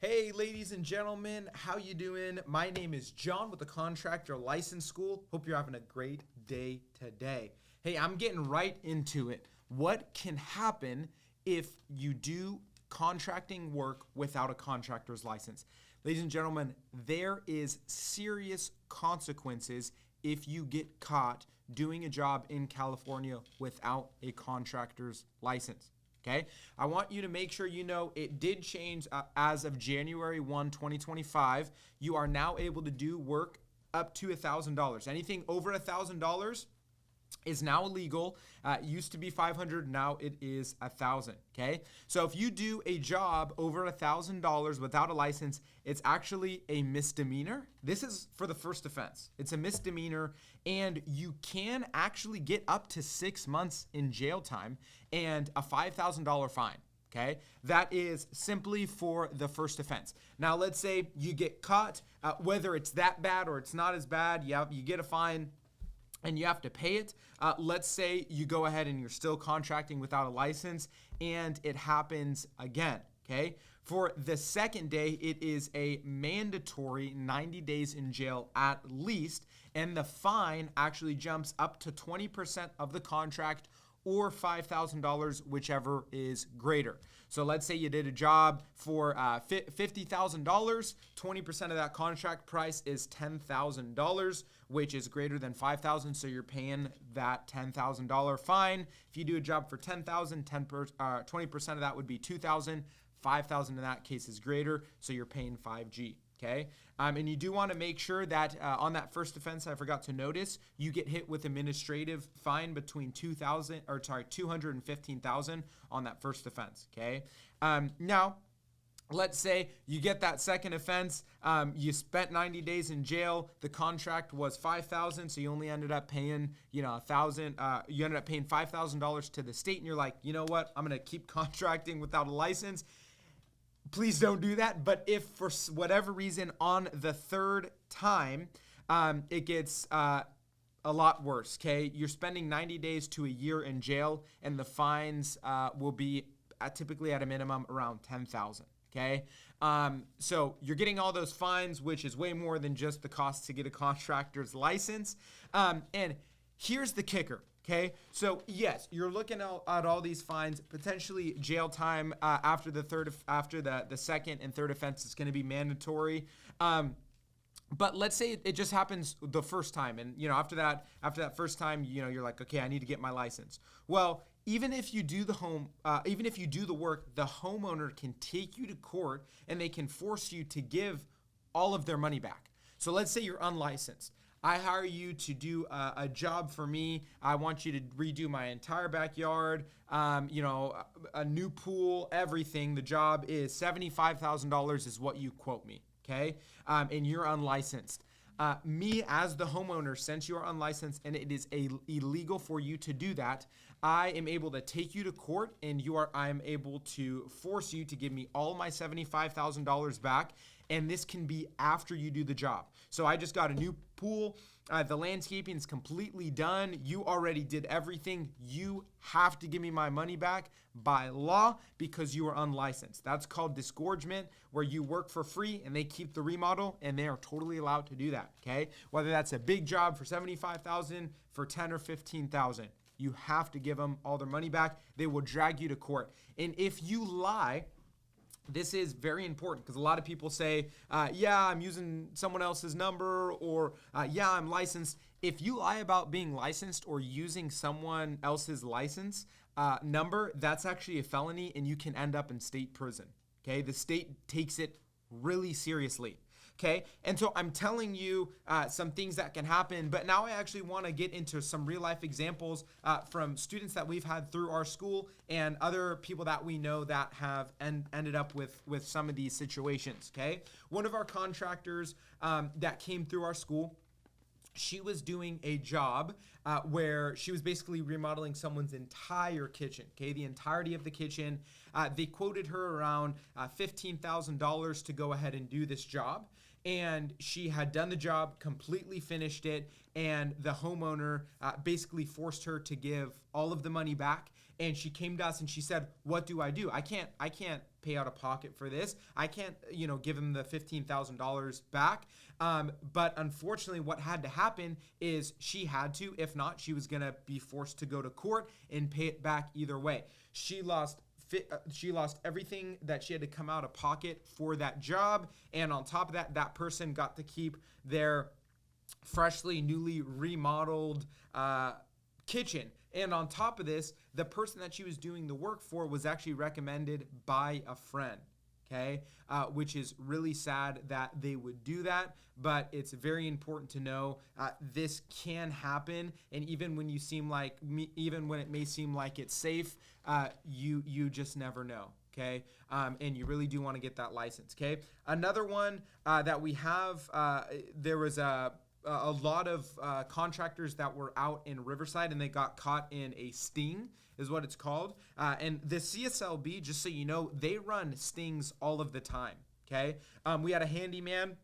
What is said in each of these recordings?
Hey, ladies and gentlemen, how you doing? My name is John with the Contractor License School. Hope you're having a great day today. Hey, I'm getting right into it. What can happen if you do contracting work without a contractor's license? Ladies and gentlemen, there is serious consequences if you get caught doing a job in California without a contractor's license. Okay, I want you to make sure you know it did change as of January 1, 2025. You are now able to do work up to $1,000. Anything over $1,000 is now illegal. It used to be 500, now it is 1,000. Okay, so if you do a job over $1,000 without a license, it's actually a misdemeanor. This is for the first offense. It's a misdemeanor, and you can actually get up to 6 months in jail time and a $5,000 fine. Okay, that is simply for the first offense. Now, let's say you get caught, whether it's that bad or it's not as bad, you get a fine and you have to pay it. Let's say you go ahead and you're still contracting without a license and it happens again, okay? For the second day, it is a mandatory 90 days in jail at least, and the fine actually jumps up to 20% of the contract or $5,000, whichever is greater. So let's say you did a job for $50,000, 20% of that contract price is $10,000, which is greater than $5,000, so you're paying that $10,000 fine. If you do a job for $10,000, 20% of that would be $2,000. $5,000 in that case is greater, so you're paying 5G. Okay, and you do want to make sure that on that first offense, I forgot to notice, you get hit with administrative fine between $2,000 or $200 and $15,000 on that first offense. Okay, now let's say you get that second offense, you spent 90 days in jail, the contract was $5,000, so you only ended up paying, $1,000. You ended up paying $5,000 to the state, and you're like, you know what? I'm gonna keep contracting without a license. Please don't do that. But if for whatever reason on the third time, it gets a lot worse, okay? You're spending 90 days to a year in jail, and the fines will be typically at a minimum around $10,000, okay? So you're getting all those fines, which is way more than just the cost to get a contractor's license. And here's the kicker. Okay, so yes, you're looking at all these fines, potentially jail time after the second and third offense is going to be mandatory. But let's say it just happens the first time, and after that first time, you're like, okay, I need to get my license. Well, even if you do the work, the homeowner can take you to court and they can force you to give all of their money back. So let's say you're unlicensed. I hire you to do a job for me. I want you to redo my entire backyard, a new pool, everything. The job is $75,000 is what you quote me, okay? And you're unlicensed. Me as the homeowner, since you're unlicensed and it is illegal for you to do that, I am able to take you to court and I am able to force you to give me all my $75,000 back. And this can be after you do the job. So I just got a new pool. The landscaping is completely done. You already did everything. You have to give me my money back by law because you are unlicensed. That's called disgorgement, where you work for free and they keep the remodel, and they are totally allowed to do that, okay? Whether that's a big job for $75,000, for $10,000 or $15,000. You have to give them all their money back. They will drag you to court. And if you lie, this is very important because a lot of people say, yeah, I'm using someone else's number, or yeah, I'm licensed. If you lie about being licensed or using someone else's license number, that's actually a felony and you can end up in state prison. Okay, the state takes it really seriously. Okay, and so I'm telling you some things that can happen, but now I actually want to get into some real life examples from students that we've had through our school and other people that we know that have ended up with some of these situations. Okay, one of our contractors that came through our school, she was doing a job where she was basically remodeling someone's entire kitchen, okay, the entirety of the kitchen. They quoted her around $15,000 to go ahead and do this job. And she had done the job, completely finished it, and the homeowner basically forced her to give all of the money back and she came to us and she said, what do? I can't pay out of pocket for this. I can't, give him the $15,000 back. But unfortunately, what had to happen is she had to. If not, she was going to be forced to go to court and pay it back either way. She lost everything that she had to come out of pocket for that job. And on top of that, that person got to keep their newly remodeled kitchen. And on top of this, the person that she was doing the work for was actually recommended by a friend. Okay, which is really sad that they would do that, but it's very important to know this can happen. And even when even when it may seem like it's safe, you just never know. Okay, and you really do want to get that license. Okay, another one that we have, there was a lot of contractors that were out in Riverside and they got caught in a sting, is what it's called. And the CSLB, just so you know, they run stings all of the time. Okay, we had a handyman.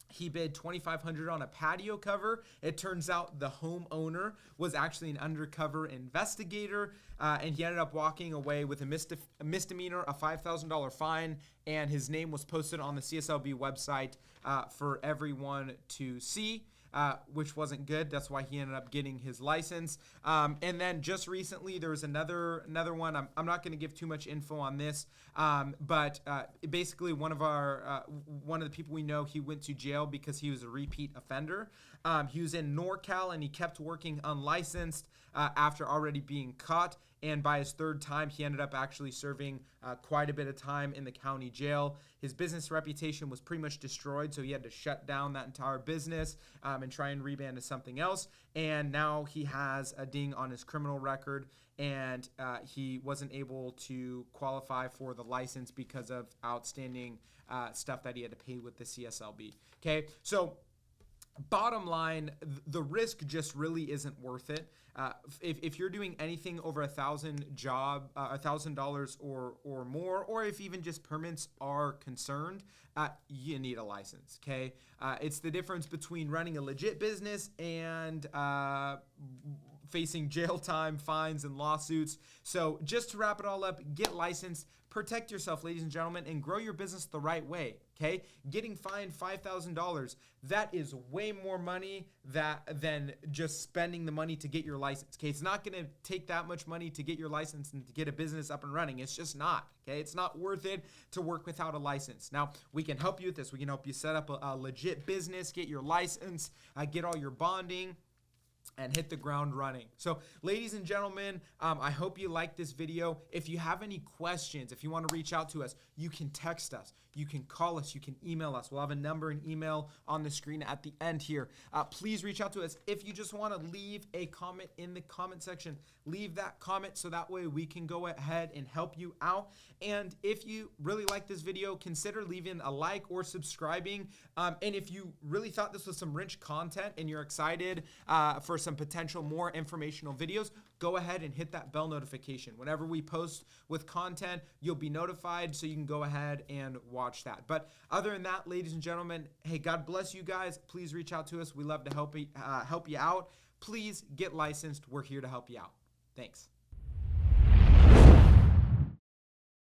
He bid $2,500 on a patio cover. It turns out the homeowner was actually an undercover investigator, and he ended up walking away with a misdemeanor, a $5,000 fine, and his name was posted on the CSLB website for everyone to see. Which wasn't good. That's why he ended up getting his license. And then just recently, there was another one. I'm not going to give too much info on this, but basically one of the people we know, he went to jail because he was a repeat offender. He was in NorCal and he kept working unlicensed after already being caught. And by his third time, he ended up actually serving quite a bit of time in the county jail. His business reputation was pretty much destroyed, so he had to shut down that entire business and try and rebrand to something else. And now he has a ding on his criminal record, and he wasn't able to qualify for the license because of outstanding stuff that he had to pay with the CSLB. Okay, so bottom line, the risk just really isn't worth it. If you're doing anything over $1,000 or more, or if even just permits are concerned, you need a license. Okay, it's the difference between running a legit business and facing jail time, fines, and lawsuits. So just to wrap it all up, get licensed, protect yourself, ladies and gentlemen, and grow your business the right way. Okay, getting fined $5,000, that is way more money than just spending the money to get your license. Okay, it's not going to take that much money to get your license and to get a business up and running. It's just not. Okay, it's not worth it to work without a license. Now, we can help you with this. We can help you set up a legit business, get your license, get all your bonding, and hit the ground running. So, ladies and gentlemen, I hope you liked this video. If you have any questions, if you want to reach out to us, you can text us, you can call us, you can email us. We'll have a number and email on the screen at the end here. Please reach out to us. If you just want to leave a comment in the comment section, leave that comment so that way we can go ahead and help you out. And if you really like this video, consider leaving a like or subscribing. And if you really thought this was some rich content and you're excited for some potential more informational videos, go ahead and hit that bell notification. Whenever we post with content, you'll be notified, so you can go ahead and watch that. But other than that, ladies and gentlemen, hey, God bless you guys. Please reach out to us. We love to help you out. Please get licensed. We're here to help you out. Thanks.